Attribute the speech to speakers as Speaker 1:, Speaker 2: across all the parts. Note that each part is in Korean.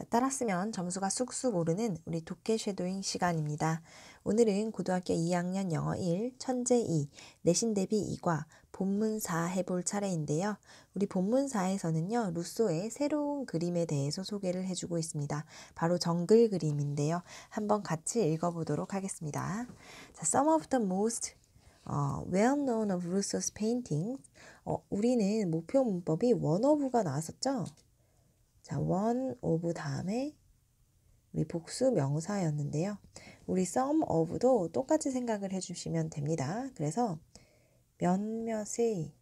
Speaker 1: 따라 쓰면 점수가 쑥쑥 오르는 우리 독해 쉐도잉 시간입니다. 오늘은 고등학교 2학년 영어 1, 천재 2, 내신 대비 2과 본문 4 해볼 차례인데요. 우리 본문 4에서는요. 루소의 새로운 그림에 대해서 소개를 해주고 있습니다. 바로 정글 그림인데요. 한번 같이 읽어보도록 하겠습니다. 자, Some of the most well known of Rousseau's paintings. 우리는 목표 문법이 one of가 나왔었죠? 자, one of 다음에 우리 복수 명사였는데요. 우리 some of도 똑같이 생각을 해주시면 됩니다. 그래서 몇몇의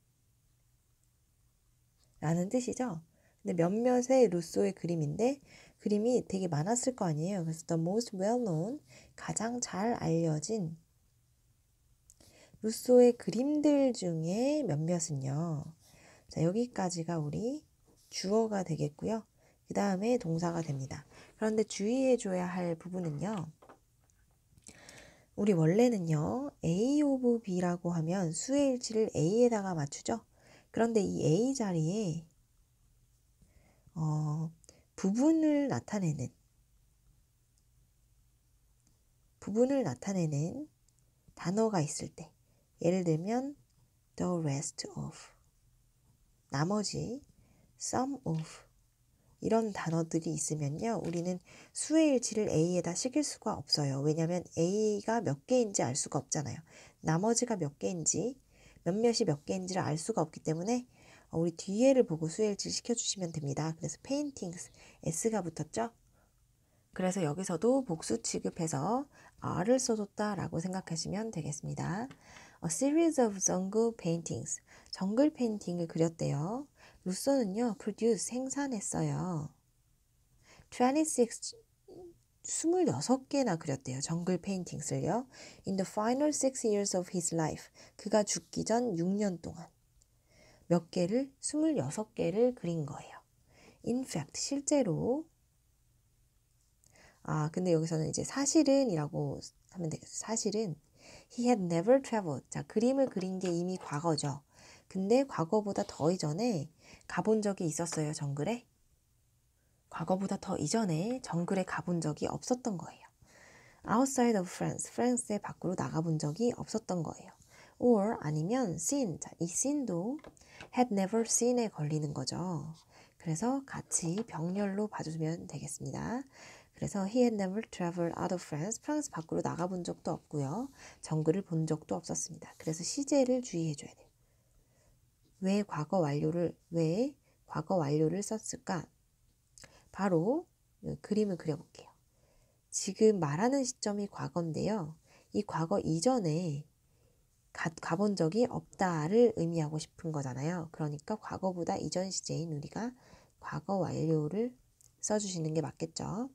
Speaker 1: 라는 뜻이죠. 근데 몇몇의 루소의 그림인데 그림이 되게 많았을 거 아니에요. 그래서 the most well known, 가장 잘 알려진 루소의 그림들 중에 몇몇은요. 자, 여기까지가 우리 주어가 되겠고요. 그 다음에 동사가 됩니다. 그런데 주의해줘야 할 부분은요. 우리 원래는요. A of B라고 하면 수의 일치를 A에다가 맞추죠. 그런데 이 A 자리에 부분을 나타내는 단어가 있을 때 예를 들면 the rest of, 나머지, some of 이런 단어들이 있으면요. 우리는 수의 일치를 A에다 시킬 수가 없어요. 왜냐하면 A가 몇 개인지 알 수가 없잖아요. 나머지가 몇 개인지, 몇몇이 몇 개인지를 알 수가 없기 때문에 우리 뒤에를 보고 수의 일치를 시켜주시면 됩니다. 그래서 paintings, S가 붙었죠? 그래서 여기서도 복수 취급해서 R을 써줬다라고 생각하시면 되겠습니다. A series of jungle paintings, 정글 페인팅을 그렸대요. 루소는요, produce, 생산했어요. 26개나 그렸대요. 정글 페인팅스를요. In the final 6 years of his life, 그가 죽기 전 6년 동안 몇 개를? 26개를 그린 거예요. In fact, 실제로 근데 여기서는 이제 사실은 이라고 하면 되겠어요. 사실은 he had never traveled. 자, 그림을 그린 게 이미 과거죠. 근데 과거보다 더 이전에 가본 적이 있었어요. 정글에. 과거보다 더 이전에 정글에 가본 적이 없었던 거예요. Outside of France. 프랑스의 밖으로 나가본 적이 없었던 거예요. Or 아니면 seen. 자, 이 seen도 had never seen에 걸리는 거죠. 그래서 같이 병렬로 봐주면 되겠습니다. 그래서 he had never traveled out of France. 프랑스 밖으로 나가본 적도 없고요. 정글을 본 적도 없었습니다. 그래서 시제를 주의해줘야 돼요. 왜 과거 완료를 썼을까? 바로 그림을 그려볼게요. 지금 말하는 시점이 과거인데요. 이 과거 이전에 가본 적이 없다를 의미하고 싶은 거잖아요. 그러니까 과거보다 이전 시제인 우리가 과거 완료를 써주시는 게 맞겠죠.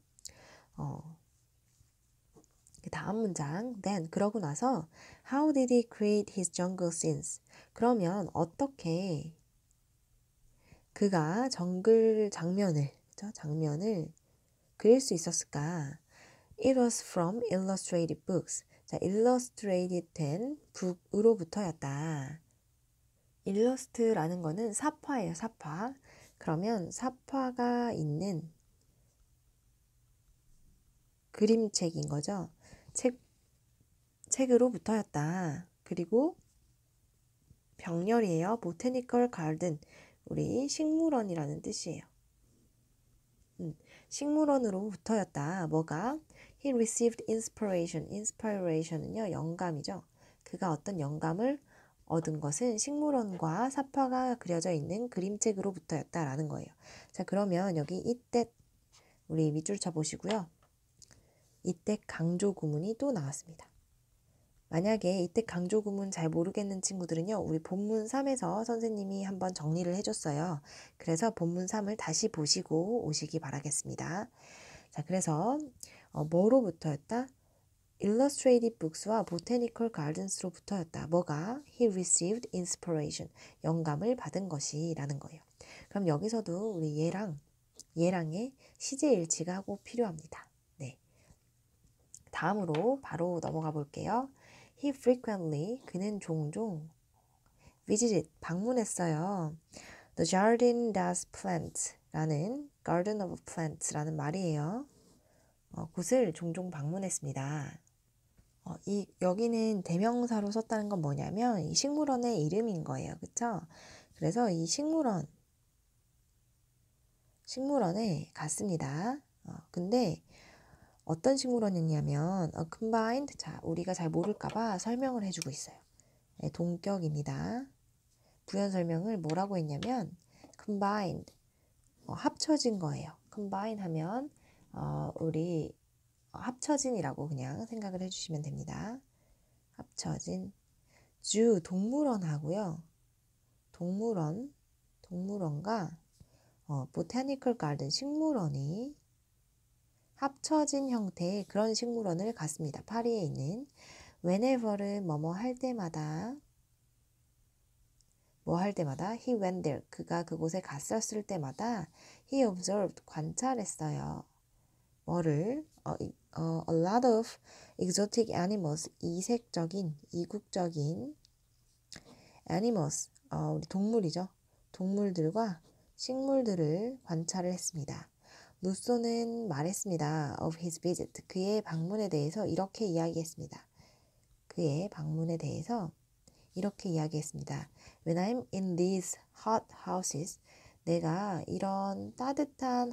Speaker 1: 그 다음 문장, then, 그러고 나서 How did he create his jungle scenes? 그러면 어떻게 그가 정글 장면을 그릴 수 있었을까? It was from illustrated books. 자, illustrated 된 북으로부터였다. 일러스트라는 거는 사파예요, 사파. 그러면 사파가 있는 그림책인 거죠. 책으로부터였다. 그리고 병렬이에요. botanical garden. 우리 식물원이라는 뜻이에요. 식물원으로부터였다. 뭐가? He received inspiration. inspiration은요, 영감이죠. 그가 어떤 영감을 얻은 것은 식물원과 사파가 그려져 있는 그림책으로부터였다라는 거예요. 자, 그러면 여기 이때 우리 밑줄 쳐 보시고요. 이때 강조 구문이 또 나왔습니다. 만약에 이때 강조 구문 잘 모르겠는 친구들은요. 우리 본문 3에서 선생님이 한번 정리를 해줬어요. 그래서 본문 3을 다시 보시고 오시기 바라겠습니다. 자, 그래서 뭐로부터였다? Illustrated Books와 Botanical Gardens로부터였다. 뭐가? He received inspiration. 영감을 받은 것이라는 거예요. 그럼 여기서도 우리 얘랑의 시제 일치가 꼭 필요합니다. 네. 다음으로 바로 넘어가 볼게요. He frequently, 그는 종종 visited, 방문했어요. The jardin das plants, 라는 Garden of Plants라는 말이에요. 곳을 종종 방문했습니다. 여기는 대명사로 썼다는 건 뭐냐면 이 식물원의 이름인 거예요. 그쵸? 그래서 이 식물원에 갔습니다. 근데 어떤 식물원이냐면 combined, 자 우리가 잘 모를까봐 설명을 해주고 있어요. 네, 동격입니다. 부연 설명을 뭐라고 했냐면 combined, 합쳐진 거예요. combine 하면 우리 합쳐진이라고 그냥 생각을 해주시면 됩니다. 합쳐진. zoo, 동물원하고요. 동물원과 botanical garden, 식물원이 합쳐진 형태의 그런 식물원을 갔습니다. 파리에 있는. whenever는 뭐뭐 할 때마다, 뭐 할 때마다 he went there, 그가 그곳에 갔었을 때마다 he observed, 관찰했어요. 뭐를? A lot of exotic animals, 이색적인, 이국적인 animals, 우리 동물이죠. 동물들과 식물들을 관찰을 했습니다. 루소는 말했습니다. of his visit, 그의 방문에 대해서 이렇게 이야기했습니다. 그의 방문에 대해서 이렇게 이야기했습니다. When I'm in these hot houses, 내가 이런 따뜻한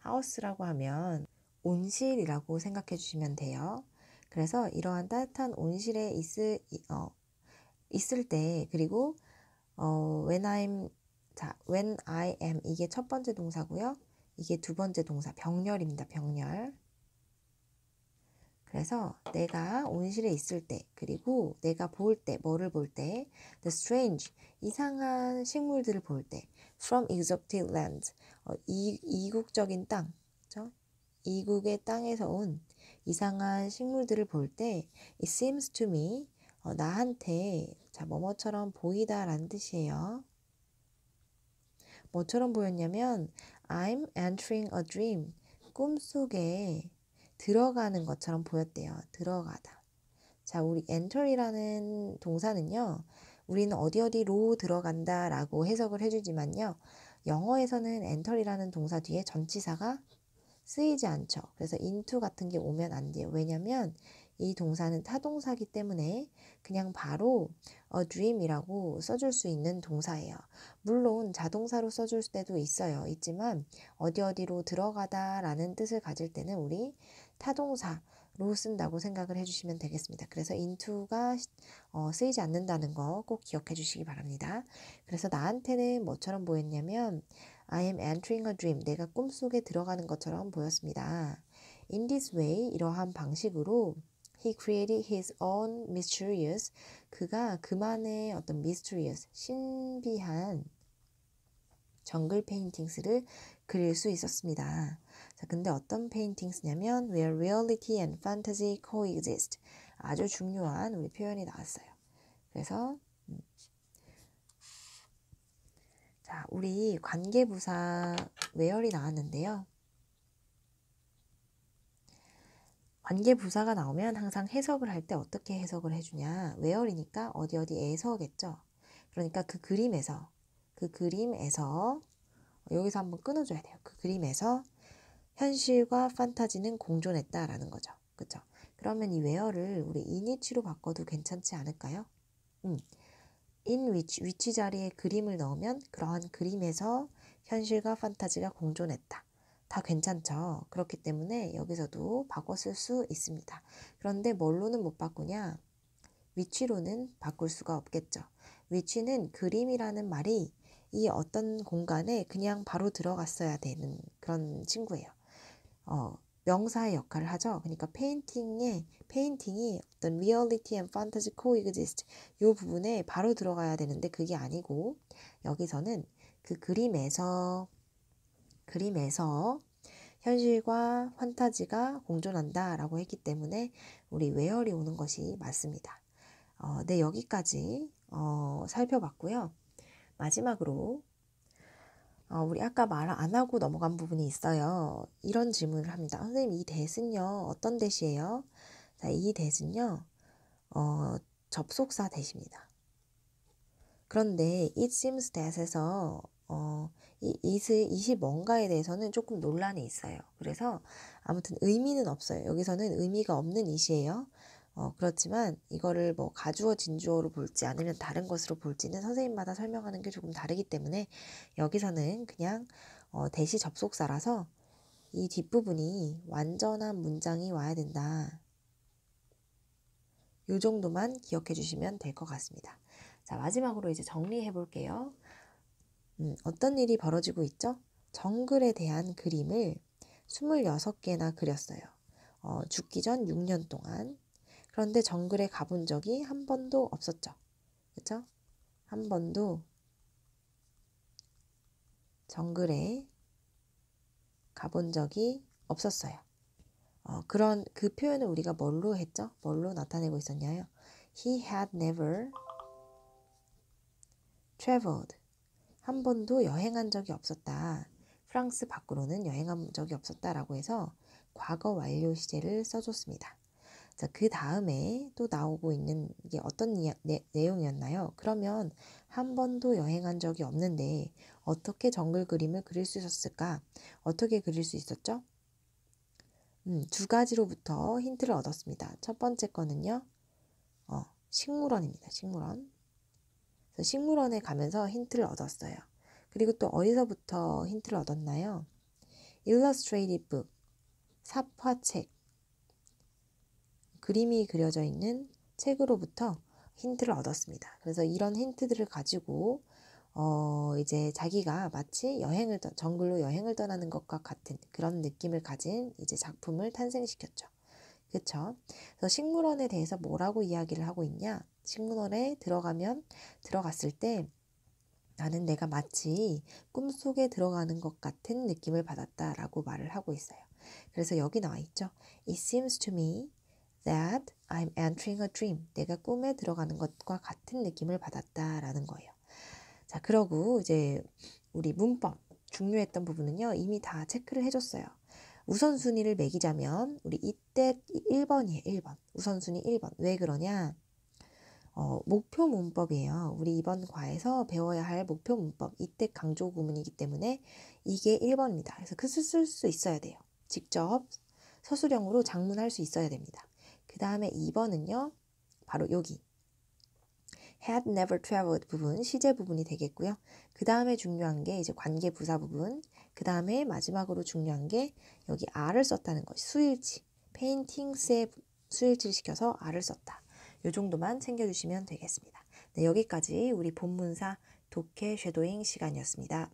Speaker 1: house라고 하면 온실이라고 생각해 주시면 돼요. 그래서 이러한 따뜻한 온실에 있을 때, 그리고 when I am, 이게 첫 번째 동사고요. 이게 두 번째 동사, 병렬입니다. 병렬. 그래서 내가 온실에 있을 때, 그리고 내가 볼 때, 뭐를 볼 때, the strange, 이상한 식물들을 볼 때, from exotic lands, 이국적인 땅, 그렇죠? 이국의 땅에서 온 이상한 식물들을 볼 때, it seems to me, 나한테, 자, 뭐뭐처럼 보이다라는 뜻이에요. 뭐처럼 보였냐면, I'm entering a dream, 꿈속에 들어가는 것처럼 보였대요. 들어가다. 자, 우리 enter이라는 동사는요, 우리는 어디로 들어간다 라고 해석을 해주지만요, 영어에서는 enter이라는 동사 뒤에 전치사가 쓰이지 않죠. 그래서 into 같은 게 오면 안 돼요. 왜냐면 이 동사는 타동사기 때문에 그냥 바로 a dream이라고 써줄 수 있는 동사예요. 물론 자동사로 써줄 때도 있지만 어디로 들어가다 라는 뜻을 가질 때는 우리 타동사로 쓴다고 생각을 해주시면 되겠습니다. 그래서 into가 쓰이지 않는다는 거 꼭 기억해 주시기 바랍니다. 그래서 나한테는 뭐처럼 보였냐면 I am entering a dream, 내가 꿈속에 들어가는 것처럼 보였습니다. In this way, 이러한 방식으로 he created his own mysterious, 그가 그만의 어떤 mysterious, 신비한 정글 페인팅스를 그릴 수 있었습니다. 자, 근데 어떤 페인팅스냐면 where reality and fantasy coexist, 아주 중요한 우리 표현이 나왔어요. 그래서 자, 우리 관계부사 where이 나왔는데요. 관계부사가 나오면 항상 해석을 할 때 어떻게 해석을 해주냐. where이니까 어디에서겠죠. 그러니까 그 그림에서 여기서 한번 끊어줘야 돼요. 그 그림에서 현실과 판타지는 공존했다라는 거죠. 그쵸? 그러면 이 where를 우리 in which로 바꿔도 괜찮지 않을까요? in which, 위치 자리에 그림을 넣으면 그러한 그림에서 현실과 판타지가 공존했다. 다 괜찮죠. 그렇기 때문에 여기서도 바꿔 쓸 수 있습니다. 그런데 뭘로는 못 바꾸냐? 위치로는 바꿀 수가 없겠죠. 위치는 그림이라는 말이 이 어떤 공간에 그냥 바로 들어갔어야 되는 그런 친구예요. 명사의 역할을 하죠. 그러니까 페인팅이 어떤 reality and fantasy coexist 이 부분에 바로 들어가야 되는데 그게 아니고 여기서는 그 그림에서 현실과 판타지가 공존한다 라고 했기 때문에 우리 where이 오는 것이 맞습니다. 네, 여기까지 살펴봤고요. 마지막으로 우리 아까 말 안 하고 넘어간 부분이 있어요. 이런 질문을 합니다. 선생님, 이 that은요, 어떤 that이에요? 자, 이 that은요, 접속사 that입니다. 그런데 it seems that에서 이 it이 뭔가에 대해서는 조금 논란이 있어요. 그래서 아무튼 의미는 없어요. 여기서는 의미가 없는 it이에요. 그렇지만 이거를 뭐 가주어 진주어로 볼지 아니면 다른 것으로 볼지는 선생님마다 설명하는 게 조금 다르기 때문에 여기서는 그냥 대시 접속사라서 이 뒷부분이 완전한 문장이 와야 된다. 요 정도만 기억해 주시면 될 것 같습니다. 자, 마지막으로 이제 정리해 볼게요. 어떤 일이 벌어지고 있죠? 정글에 대한 그림을 26개나 그렸어요. 죽기 전 6년 동안. 그런데 정글에 가본 적이 한 번도 없었죠. 그렇죠? 한 번도 정글에 가본 적이 없었어요. 그런 그 표현을 우리가 뭘로 했죠? 뭘로 나타내고 있었냐요? He had never traveled. 한 번도 여행한 적이 없었다. 프랑스 밖으로는 여행한 적이 없었다라고 해서 과거 완료 시제를 써줬습니다. 자, 그 다음에 또 나오고 있는 게 어떤 내용이었나요? 그러면 한 번도 여행한 적이 없는데 어떻게 정글 그림을 그릴 수 있었을까? 어떻게 그릴 수 있었죠? 두 가지로부터 힌트를 얻었습니다. 첫 번째 거는요, 식물원입니다. 식물원. 그래서 식물원에 가면서 힌트를 얻었어요. 그리고 또 어디서부터 힌트를 얻었나요? Illustrated book, 사파책, 그림이 그려져 있는 책으로부터 힌트를 얻었습니다. 그래서 이런 힌트들을 가지고 이제 자기가 마치 정글로 여행을 떠나는 것과 같은 그런 느낌을 가진 이제 작품을 탄생시켰죠. 그렇죠? 그래서 식물원에 대해서 뭐라고 이야기를 하고 있냐? 식물원에 들어갔을 때 나는 내가 마치 꿈속에 들어가는 것 같은 느낌을 받았다라고 말을 하고 있어요. 그래서 여기 나와 있죠. It seems to me that I'm entering a dream. 내가 꿈에 들어가는 것과 같은 느낌을 받았다라는 거예요. 자, 그러고 이제 우리 문법 중요했던 부분은요. 이미 다 체크를 해줬어요. 우선순위를 매기자면 우리 이때 1번이에요. 1번. 우선순위 1번. 왜 그러냐? 목표 문법이에요. 우리 이번 과에서 배워야 할 목표 문법. 이때 강조 구문이기 때문에 이게 1번입니다. 그래서 그 쓸 수 있어야 돼요. 직접 서술형으로 작문할 수 있어야 됩니다. 그 다음에 2번은요. 바로 여기. had never traveled 부분, 시제 부분이 되겠고요. 그 다음에 중요한 게 이제 관계 부사 부분. 그 다음에 마지막으로 중요한 게 여기 R을 썼다는 것. 수일치. 페인팅스에 수일치를 시켜서 R을 썼다. 이 정도만 챙겨주시면 되겠습니다. 네, 여기까지 우리 본문사 독해 쉐도잉 시간이었습니다.